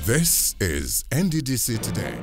This is NDDC Today.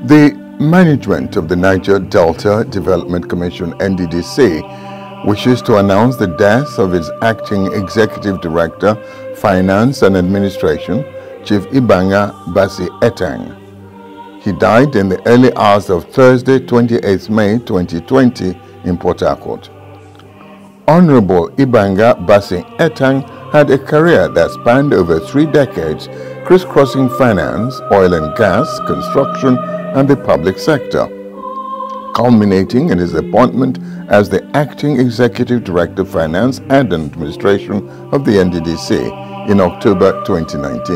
The management of the Niger Delta Development Commission NDDC wishes to announce the death of its acting executive director, finance and administration, Chief Ibanga Basi Etang. He died in the early hours of Thursday, 28th May 2020 in Port Harcourt. Honorable Ibanga Basi Etang had a career that spanned over 3 decades, crisscrossing finance, oil and gas, construction, and the public sector, culminating in his appointment as the Acting Executive Director of Finance and Administration of the NDDC in October 2019.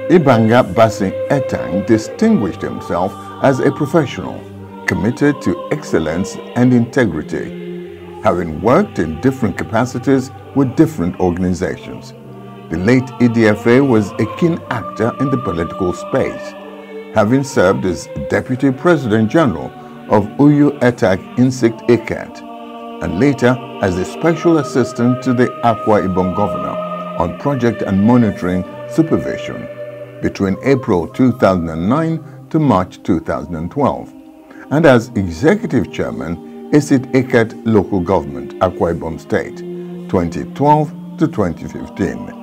Ibanga Basi Etang distinguished himself as a professional, committed to excellence and integrity, having worked in different capacities with different organizations. The late EDFA was a keen actor in the political space, having served as Deputy President General of Uyu Etak Insect Ikat, and later as the Special Assistant to the Akwa Ibom Governor on project and monitoring supervision between April 2009 to March 2012, and as Executive Chairman, Isit Ikat Local Government, Akwa Ibom State, 2012 to 2015.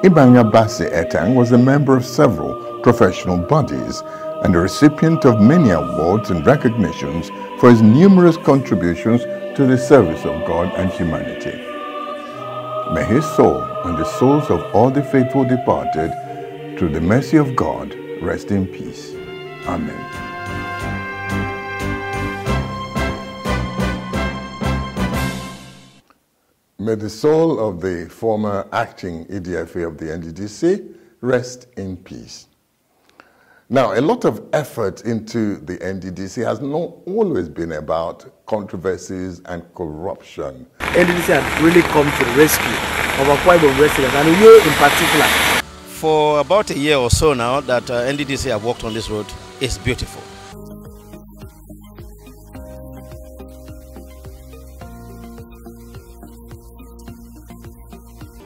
Ibanga Basi Etang was a member of several professional bodies and a recipient of many awards and recognitions for his numerous contributions to the service of God and humanity. May his soul and the souls of all the faithful departed, through the mercy of God, rest in peace. Amen. May the soul of the former acting EDFA of the NDDC rest in peace. Now, a lot of effort into the NDDC has not always been about controversies and corruption. NDDC had really come to the rescue of Akwa Ibom residents, and you in particular. For about a year or so now that NDDC have walked on this road, it's beautiful.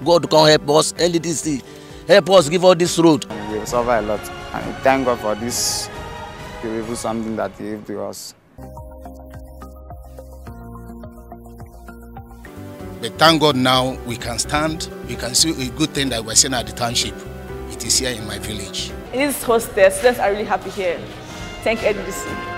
God can help us, NDDC, help us give us this road. We have suffered a lot, and we thank God for this beautiful something that He gave to us. But thank God now we can stand, we can see a good thing that we're seeing at the township. It is here in my village. His hostess, students are really happy here. Thank NDDC.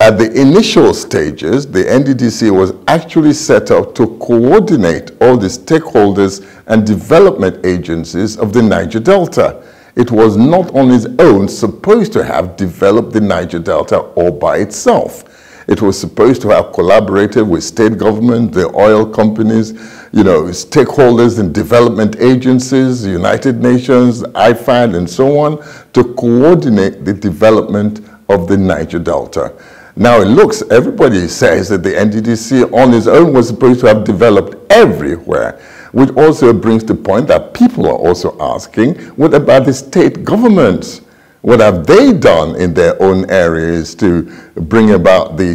At the initial stages, the NDDC was actually set up to coordinate all the stakeholders and development agencies of the Niger Delta. It was not on its own supposed to have developed the Niger Delta all by itself. It was supposed to have collaborated with state government, the oil companies, stakeholders and development agencies, United Nations, IFAD, and so on, to coordinate the development of the Niger Delta. Now it looks, everybody says that the NDDC on its own was supposed to have developed everywhere, which also brings the point that people are also asking, what about the state governments? What have they done in their own areas to bring about the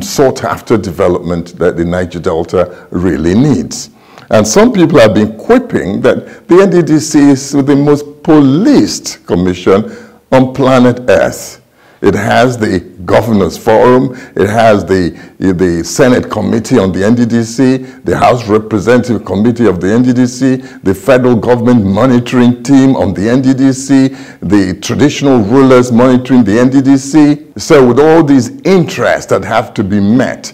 sought after development that the Niger Delta really needs? And some people have been quipping that the NDDC is the most policed commission on planet Earth. It has the Governors Forum, it has the Senate Committee on the NDDC, the House Representative Committee of the NDDC, the Federal Government Monitoring Team on the NDDC, the Traditional Rulers Monitoring the NDDC. So with all these interests that have to be met,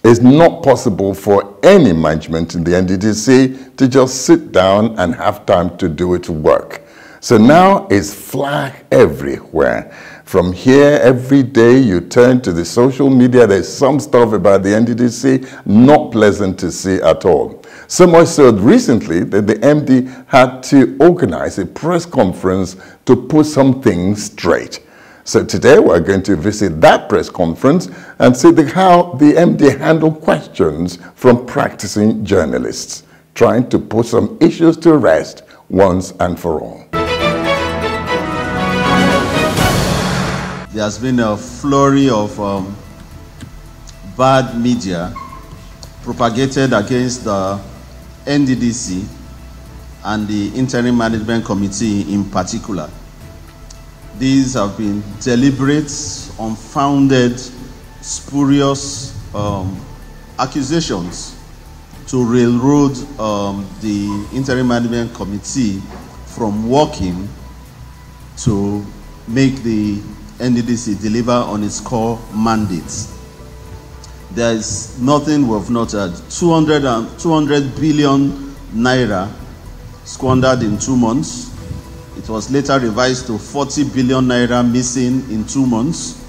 It's not possible for any management in the NDDC to just sit down and have time to do its work. So now it's flag everywhere. From here, every day you turn to the social media, there's some stuff about the NDDC not pleasant to see at all. So much so recently that the MD had to organize a press conference to put some things straight. So today we're going to visit that press conference and see how the MD handled questions from practicing journalists, trying to put some issues to rest once and for all. There has been a flurry of bad media propagated against the NDDC and the Interim Management Committee in particular. These have been deliberate, unfounded, spurious accusations to railroad the Interim Management Committee from working to make the NDDC deliver on its core mandates. There is nothing we have not had. 200 billion naira squandered in 2 months. It was later revised to 40 billion naira missing in 2 months,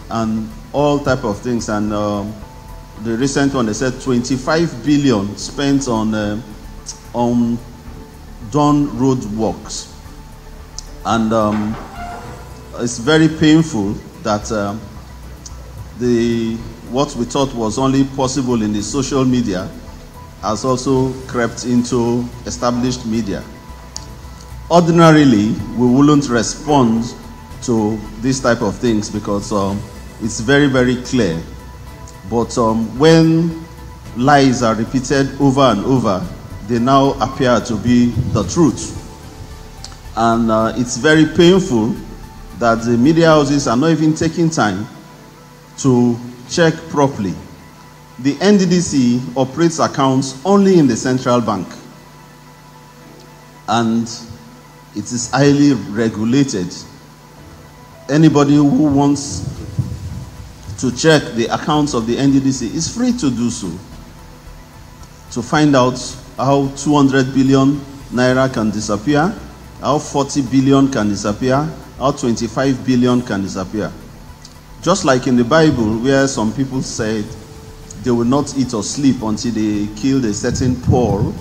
and all type of things. And the recent one, they said 25 billion spent on done road works. And it's very painful that what we thought was only possible in the social media has also crept into established media. Ordinarily, we wouldn't respond to this type of things because it's very, very clear. But when lies are repeated over and over, they now appear to be the truth. And it's very painful that the media houses are not even taking time to check properly. The NDDC operates accounts only in the central bank, and it is highly regulated. Anybody who wants to check the accounts of the NDDC is free to do so, to find out how 200 billion naira can disappear, how 40 billion can disappear, how 25 billion can disappear. Just like in the Bible, where some people said they will not eat or sleep until they killed a certain Paul,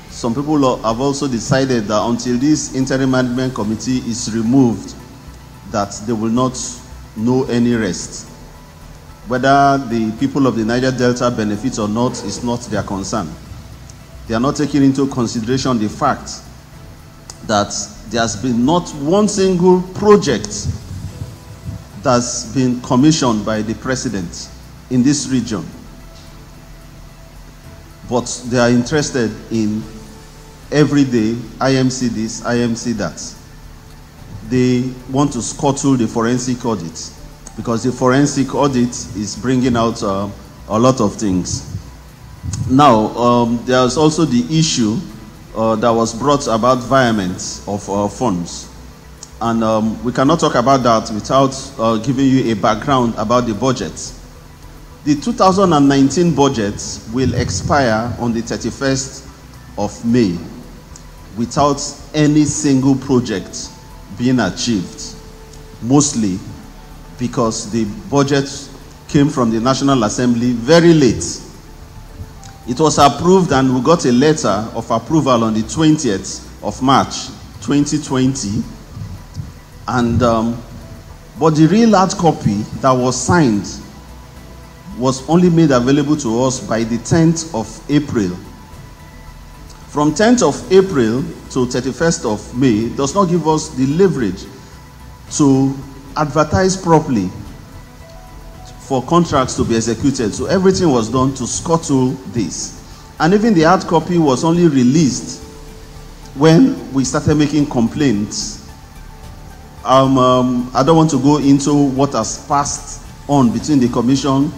some people have also decided that until this Interim Management Committee is removed, that they will not know any rest. Whether the people of the Niger Delta benefit or not is not their concern. They are not taking into consideration the fact that there has been not one single project that's been commissioned by the president in this region. But they are interested in every day, IMC this, IMC that. They want to scuttle the forensic audit because the forensic audit is bringing out a lot of things. Now, there's also the issue that was brought about environment of funds. And we cannot talk about that without giving you a background about the budget. The 2019 budget will expire on the 31st of May without any single project being achieved, mostly because the budget came from the National Assembly very late. It was approved and we got a letter of approval on the 20th of March 2020. And but the real hard copy that was signed was only made available to us by the 10th of April. From 10th of April to 31st of May does not give us the leverage to advertise properly for contracts to be executed. So everything was done to scuttle this. And even the hard copy was only released when we started making complaints. I don't want to go into what has passed on between the commission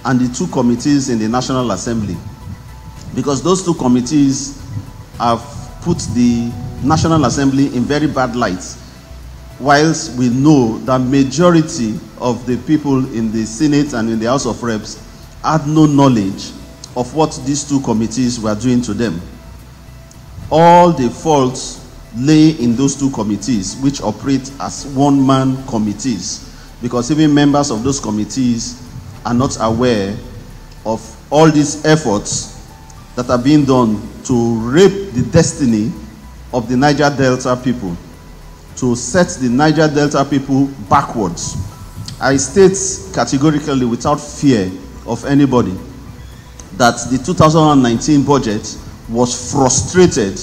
and the two committees in the National Assembly, because those two committees have put the National Assembly in very bad light, whilst we know that majority of the people in the Senate and in the House of Reps had no knowledge of what these two committees were doing to them. All the faults lay in those two committees, which operate as one-man committees, because even members of those committees are not aware of all these efforts that are being done to rape the destiny of the Niger Delta people, to set the Niger Delta people backwards. I state categorically, without fear of anybody, that the 2019 budget was frustrated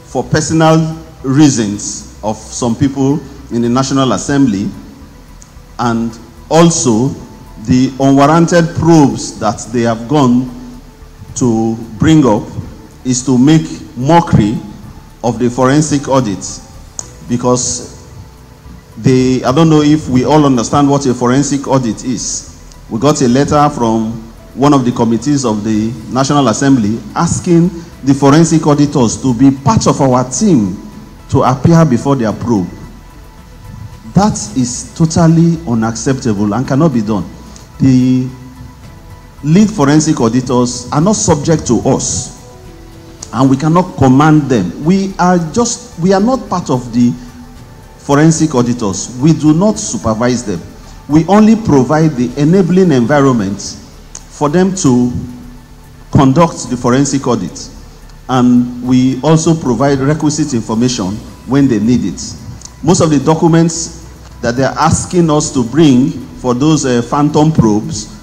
for personal reasons of some people in the National Assembly, and also the unwarranted probes that they have gone to bring up is to make mockery of the forensic audit, because I don't know if we all understand what a forensic audit is. We got a letter from one of the committees of the National Assembly asking the forensic auditors to be part of our team to appear before their probe. That is totally unacceptable and cannot be done. The lead forensic auditors are not subject to us, and we cannot command them. We are not part of the forensic auditors. We do not supervise them. We only provide the enabling environment for them to conduct the forensic audit. And we also provide requisite information when they need it. Most of the documents that they're asking us to bring for those phantom probes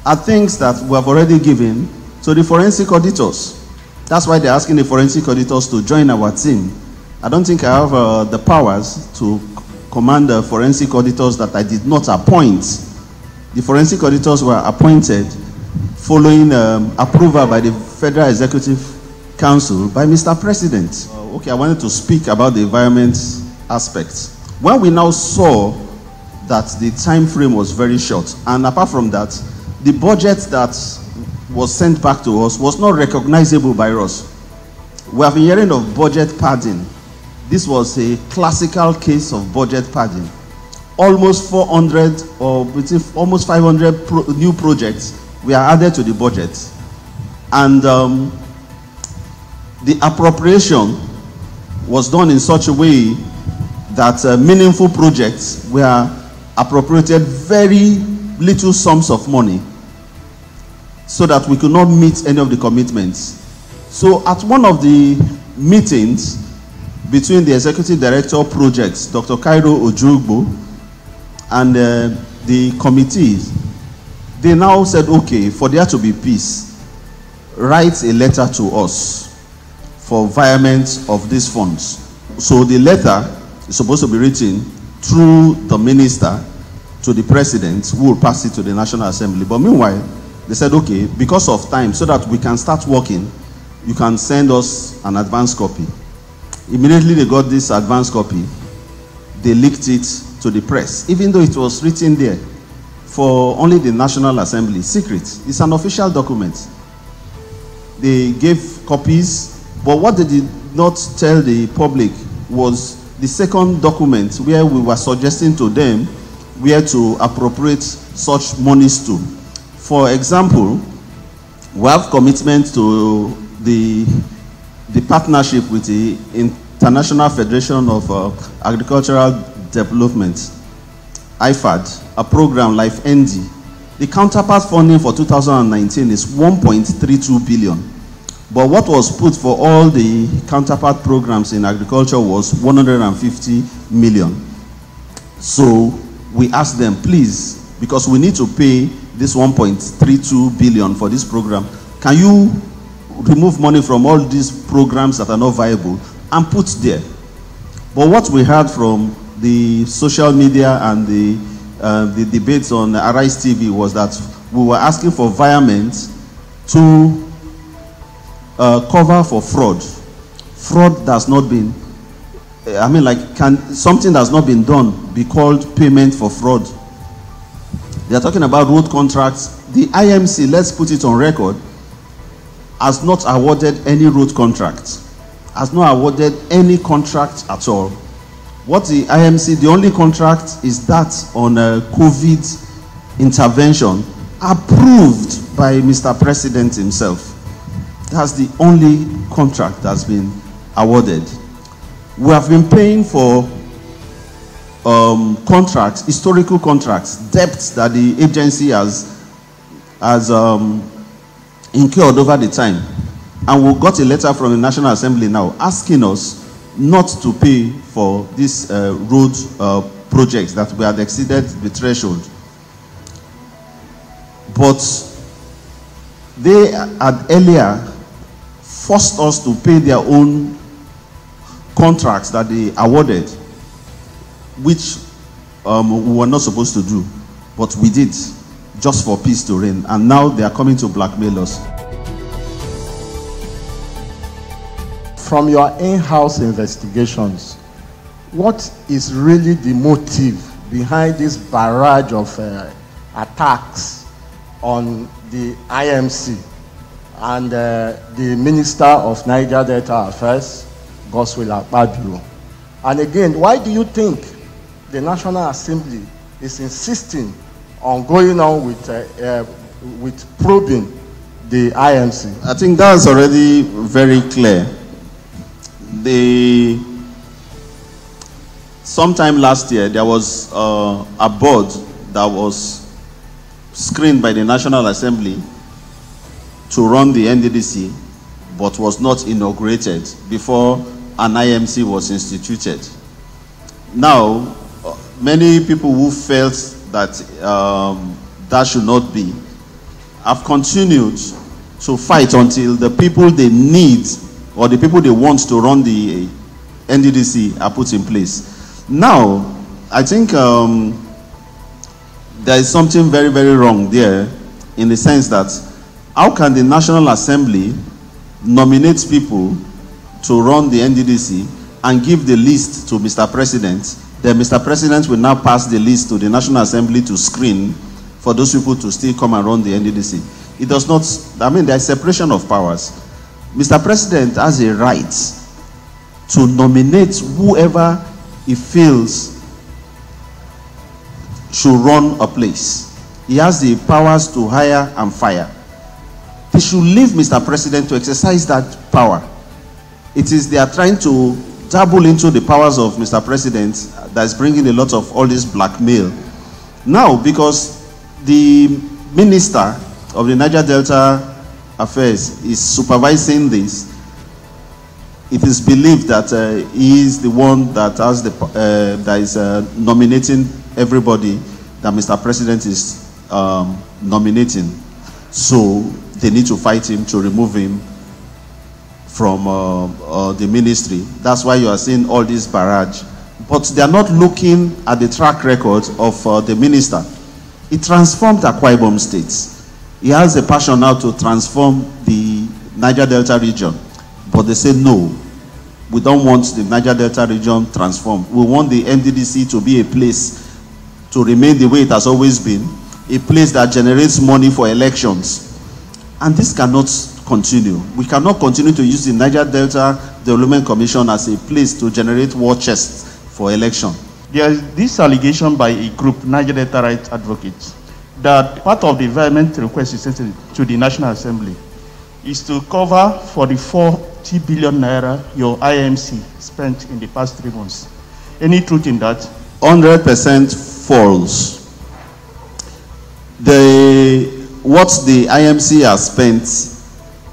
are things that we have already given to the forensic auditors. That's why they're asking the forensic auditors to join our team. I don't think I have the powers to command the forensic auditors that I did not appoint. The forensic auditors were appointed following approval by the Federal Executive Council by Mr. President. Okay, I wanted to speak about the environment aspect. When we now saw that the time frame was very short, and apart from that, the budget that was sent back to us was not recognizable by us. We have been hearing of budget padding. This was a classical case of budget padding. Almost 400 or almost 500 new projects were added to the budget. And the appropriation was done in such a way that meaningful projects were appropriated very little sums of money so that we could not meet any of the commitments. So at one of the meetings between the Executive Director of Projects, Dr. Cairo Ojugbo, and the committees, they now said, okay, for there to be peace, write a letter to us for environment of these funds. So the letter is supposed to be written through the minister to the president, who will pass it to the National Assembly. But meanwhile, they said, okay, because of time, so that we can start working, you can send us an advance copy. Immediately they got this advance copy, they leaked it to the press, even though it was written there for only the National Assembly. Secret. It's an official document. They gave copies, but what they did not tell the public was the second document where we were suggesting to them where to appropriate such monies to. For example, we have commitment to the partnership with the International Federation of Agricultural Development, IFAD, a program like ND. The counterpart funding for 2019 is 1.32 billion. But what was put for all the counterpart programs in agriculture was 150 million. So we asked them, please, because we need to pay this 1.32 billion for this program, can you remove money from all these programs that are not viable and put there? But what we heard from the social media and the debates on Arise TV was that we were asking for environment to cover for fraud. Fraud does not been, I mean, like, can something that's not been done be called payment for fraud? They are talking about road contracts. The IMC, let's put it on record, has not awarded any road contract, has not awarded any contract at all. What the IMC, the only contract is that on COVID intervention, approved by Mr. President himself. That's the only contract that's been awarded. We have been paying for contracts, historical contracts, debts that the agency has incurred over the time. And we got a letter from the National Assembly now asking us not to pay for these road projects that we had exceeded the threshold. But they had earlier forced us to pay their own contracts that they awarded, which we were not supposed to do, but we did, just for peace to reign. And now they are coming to blackmail us. From your in-house investigations, what is really the motive behind this barrage of attacks on the IMC and the Minister of Niger Delta Affairs, Godswill Akpabio? And again, why do you think the National Assembly is insisting on going on with probing the IMC? I think that's already very clear. Sometime last year, there was a board that was screened by the National Assembly to run the NDDC, but was not inaugurated before an IMC was instituted. Now, many people who felt that that should not be have continued to fight until the people they need or the people they want to run the NDDC are put in place. Now, I think there is something very, very wrong there, in the sense that how can the National Assembly nominate people to run the NDDC and give the list to Mr. President? Then Mr. President will now pass the list to the National Assembly to screen for those people to still come and run the NDDC. It does not, I mean, there is separation of powers. Mr. President has a right to nominate whoever he feels should run a place. He has the powers to hire and fire. They should leave Mr. President to exercise that power. It is they are trying to dabble into the powers of Mr. President that is bringing a lot of all this blackmail. Now, because the Minister of the Niger Delta Affairs is supervising this, it is believed that he is the one that has that is nominating everybody that Mr. President is nominating. So they need to fight him to remove him from the ministry. That's why you are seeing all this barrage. But they are not looking at the track record of the minister. He transformed Akwa Ibom State. He has a passion now to transform the Niger Delta region. But they say no. We don't want the Niger Delta region transformed. We want the NDDC to be a place to remain the way it has always been, a place that generates money for elections. And this cannot continue. We cannot continue to use the Niger Delta Development Commission as a place to generate war chests for election. There is this allegation by a group, Niger Delta Rights Advocates, that part of the environment request is sent to the National Assembly is to cover for the 40 billion naira your IMC spent in the past 3 months. Any truth in that? 100% false. What the IMC has spent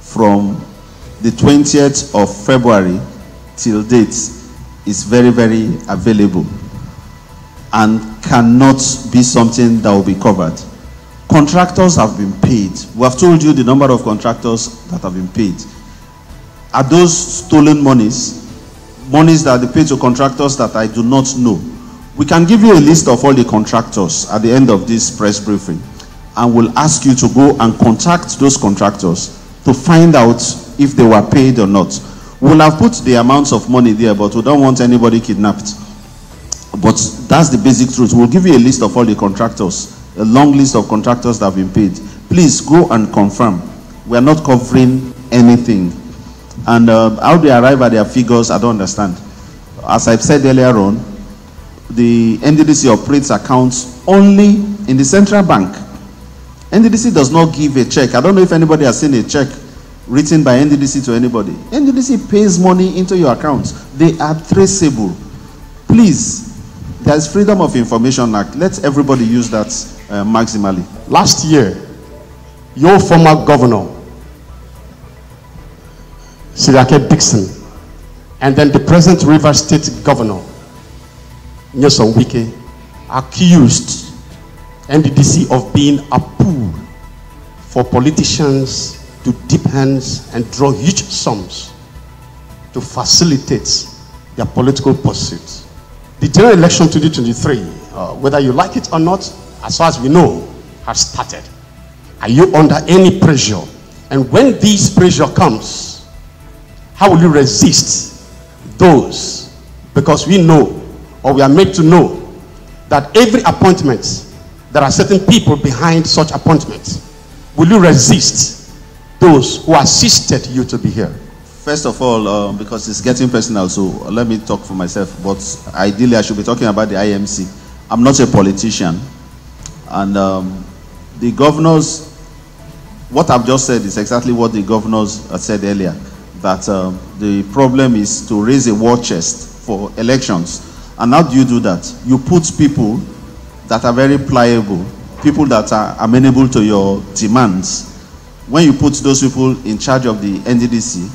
from the 20th of February till date is very, very available and cannot be something that will be covered. Contractors have been paid. We have told you the number of contractors that have been paid. Are those stolen monies? Monies that they pay to contractors that I do not know. We can give you a list of all the contractors at the end of this press briefing, and we'll ask you to go and contact those contractors to find out if they were paid or not. We'll have put the amounts of money there, but we don't want anybody kidnapped. But that's the basic truth. We'll give you a list of all the contractors, a long list of contractors that have been paid. Please go and confirm. We are not covering anything. And how they arrive at their figures, I don't understand. As I've said earlier on, the NDDC operates accounts only in the central bank. NDDC does not give a check. I don't know if anybody has seen a check written by NDDC to anybody. NDDC pays money into your accounts. They are traceable. Please, there's Freedom of Information Act. Let everybody use that maximally. Last year, your former governor, Siriake Dixon, and then the present Rivers State governor, Nyesom Wike, accused NDDC of being a pool for politicians to dip hands and draw huge sums to facilitate their political pursuits. The general election 2023, whether you like it or not, as far as we know, has started. Are you under any pressure? And when this pressure comes, how will you resist those? Because we know, or we are made to know, that every appointment, there are certain people behind such appointments. Will you resist those who assisted you to be here? First of all, because it's getting personal, so let me talk for myself, but ideally I should be talking about the IMC. I'm not a politician, and the governors, what I've just said is exactly what the governors said earlier, that the problem is to raise a war chest for elections. And how do you do that? You put people that are very pliable, people that are amenable to your demands. When you put those people in charge of the NDDC,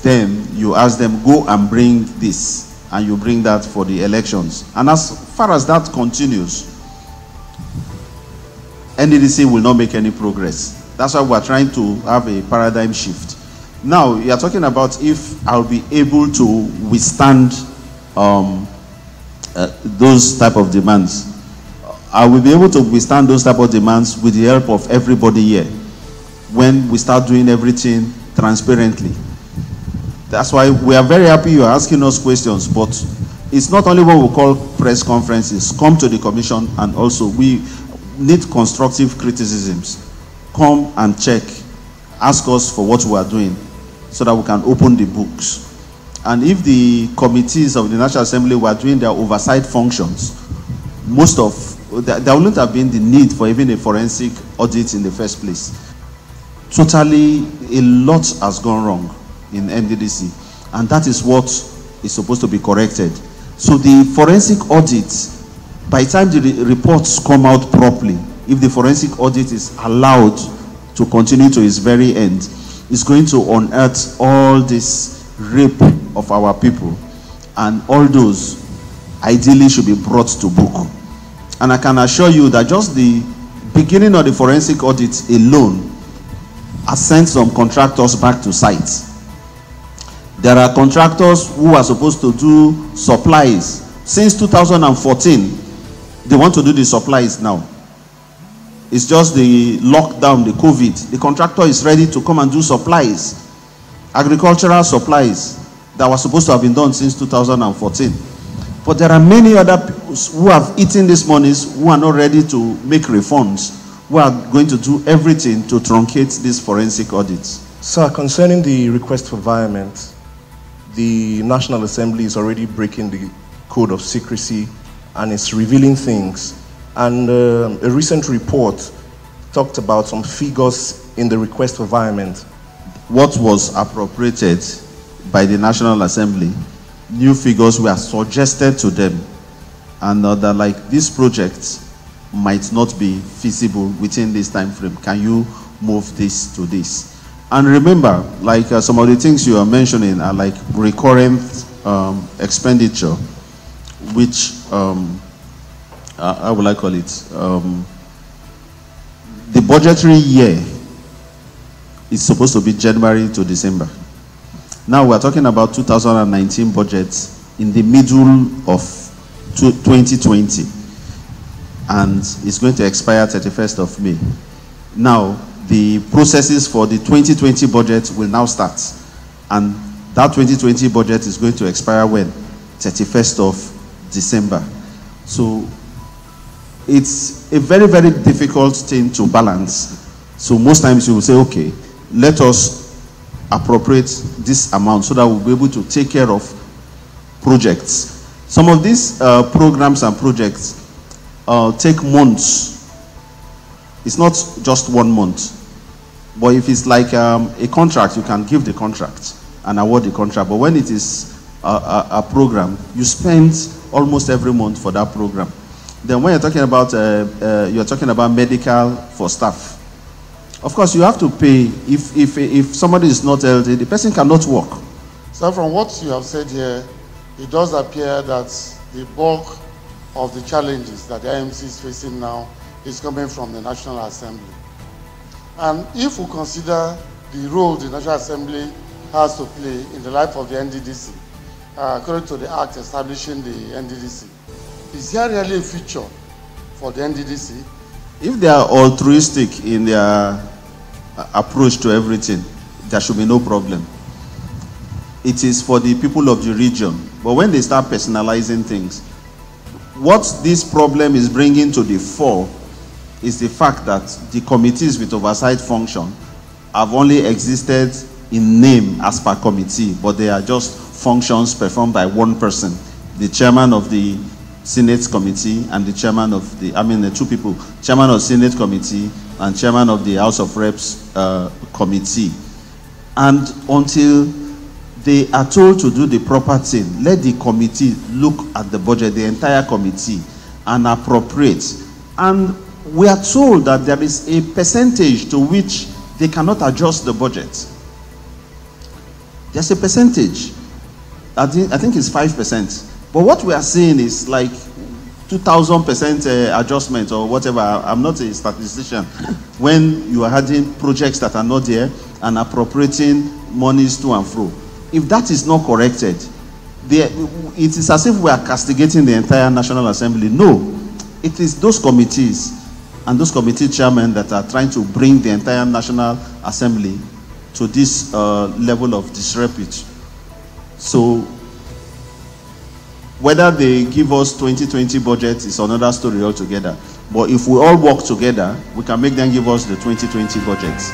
then you ask them, go and bring this, and you bring that for the elections. And as far as that continues, NDDC will not make any progress. That's why we're trying to have a paradigm shift. Now, you're talking about if I'll be able to withstand those type of demands. I will be able to withstand those type of demands with the help of everybody here when we start doing everything transparently. That's why we are very happy you are asking us questions, but it's not only what we call press conferences. Come to the commission, and also we need constructive criticisms. Come and check, ask us for what we are doing so that we can open the books. And if the committees of the National Assembly were doing their oversight functions, there wouldn't have been the need for even a forensic audit in the first place. Totally, a lot has gone wrong in NDDC, and that is what is supposed to be corrected. So the forensic audit, by the time the reports come out properly, if the forensic audit is allowed to continue to its very end, it's going to unearth all this rape of our people, and all those ideally should be brought to book. And I can assure you that just the beginning of the forensic audit alone has sent some contractors back to site. There are contractors who are supposed to do supplies. Since 2014, they want to do the supplies now. It's just the lockdown, the COVID. The contractor is ready to come and do supplies, agricultural supplies that were supposed to have been done since 2014. But there are many other people who have eaten these monies who are not ready to make refunds, who are going to do everything to truncate these forensic audits. Sir, concerning the request for violence, the National Assembly is already breaking the code of secrecy and is revealing things. And a recent report talked about some figures in the request for violence. What was appropriated by the National Assembly, new figures were suggested to them, and that like this project might not be feasible within this time frame. Can you move this to this? And remember, like some of the things you are mentioning are like recurrent expenditure, which how will I call it? The budgetary year is supposed to be January to December. Now we're talking about 2019 budgets in the middle of 2020, and it's going to expire 31st of May. Now the processes for the 2020 budget will now start, and that 2020 budget is going to expire when? 31st of December. So it's a very, very difficult thing to balance. So most times you will say, okay, let us appropriate this amount so that we'll be able to take care of projects. Some of these programs and projects take months It's not just 1 month. But if it's like a contract, you can give the contract and award the contract. But when it is a program, you spend almost every month for that program. Then when you're talking about medical for staff, of course you have to pay. If somebody is not healthy, the person cannot work. So from what you have said here, it does appear that the bulk of the challenges that the IMC is facing now is coming from the National Assembly. And if we consider the role the National Assembly has to play in the life of the NDDC, according to the Act establishing the NDDC, is there really a future for the NDDC? If they are altruistic in their approach to everything, there should be no problem. It is for the people of the region. But when they start personalizing things, what this problem is bringing to the fore is the fact that the committees with oversight function have only existed in name as per committee, but they are just functions performed by one person, the chairman of the Senate committee and the chairman of the, the two people, chairman of Senate committee and chairman of the House of Reps committee. And until they are told to do the proper thing, let the committee look at the budget, the entire committee, and appropriate. And we are told that there is a percentage to which they cannot adjust the budget. There's a percentage. I think it's 5%. But what we are seeing is like 2,000% adjustment or whatever. I'm not a statistician. When you are having projects that are not there and appropriating monies to and fro. If that is not corrected, it is as if we are castigating the entire National Assembly. No, it is those committees and those committee chairmen that are trying to bring the entire National Assembly to this level of disrepute. So, whether they give us 2020 budget is another story altogether. But if we all work together, we can make them give us the 2020 budgets.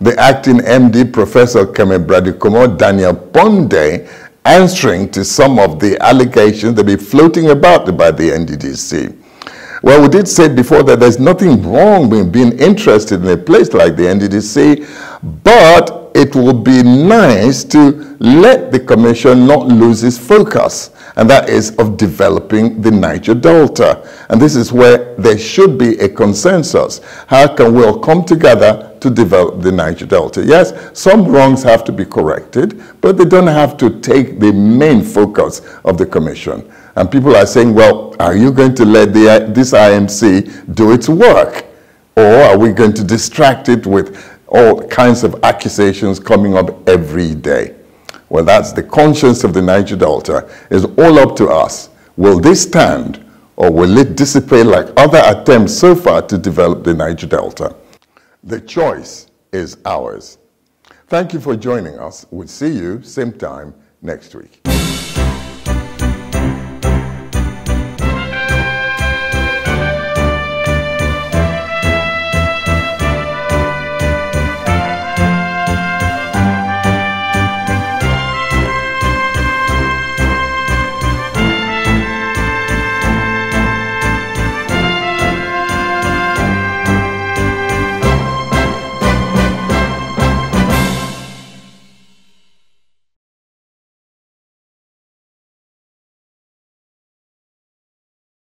The acting MD, Professor Kemebradikomo Daniel Bonde, answering to some of the allegations that be floating about by the NDDC. Well, we did say before that there's nothing wrong with being interested in a place like the NDDC, but it would be nice to let the Commission not lose its focus, and that is of developing the Niger Delta. And this is where there should be a consensus. How can we all come together to develop the Niger Delta? Yes, some wrongs have to be corrected, but they don't have to take the main focus of the Commission. And people are saying, well, are you going to let this IMC do its work? Or are we going to distract it with all kinds of accusations coming up every day? Well, that's the conscience of the Niger Delta. It's all up to us. Will this stand, or will it dissipate like other attempts so far to develop the Niger Delta? The choice is ours. Thank you for joining us. We'll see you same time next week.